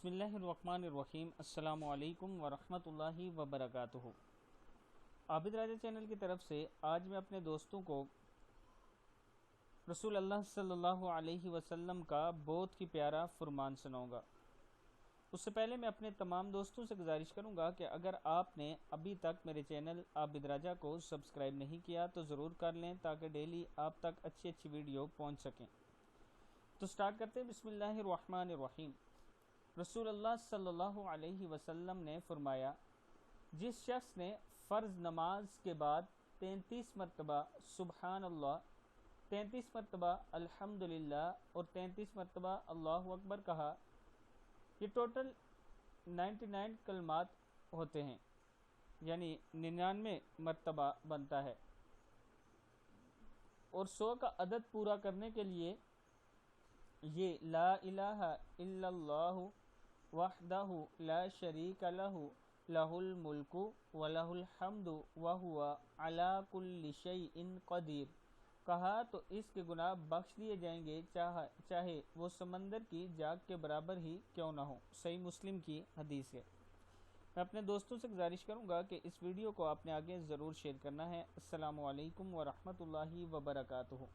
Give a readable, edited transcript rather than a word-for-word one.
बिस्मिल्लाहिर्रहमानिर्रहीम। अस्सलामु अलैकुम वरहमतुल्लाहि वबरकातुहू। आबिद राजा चैनल की तरफ से आज मैं अपने दोस्तों को रसूल अल्लाह सल्लल्लाहु अलैहि वसल्लम का बहुत ही प्यारा फरमान सुनाऊंगा। उससे पहले मैं अपने तमाम दोस्तों से गुजारिश करूंगा कि अगर आपने अभी तक मेरे चैनल आबिद राजा को सब्सक्राइब नहीं किया तो ज़रूर कर लें ताकि डेली आप तक अच्छी वीडियो पहुंच सकें। तो स्टार्ट करते हैं। बिस्मिल्लाहिर्रहमानिर्रहीम। रसूलुल्लाह सल्लल्लाहु अलैहि वसल्लम ने फरमाया, जिस शख्स ने फ़र्ज़ नमाज के बाद 33 मरतबा सुबहान अल्लाह, 33 मरतबा अल्हम्दुलिल्लाह और 33 मरतबा अल्लाहु अकबर कहा, ये टोटल 99 कलमात होते हैं, यानी 99 मरतबा बनता है। और 100 का अदद पूरा करने के लिए ये ला इलाहा इल्लल्लाहु वहदहु ला शरीका लहु लहुल मुल्कु व लहुल हम्दु व हुवा अला कुल्लि शैइन कदीर कहा तो इसके गुनाह बख्श दिए जाएंगे, चाहे वो समंदर की जाग के बराबर ही क्यों ना हो। सही मुस्लिम की हदीस है। मैं अपने दोस्तों से गुजारिश करूंगा कि इस वीडियो को आपने आगे ज़रूर शेयर करना है। अस्सलामु अलैकुम व रहमतुल्लाहि व बरकातुहू।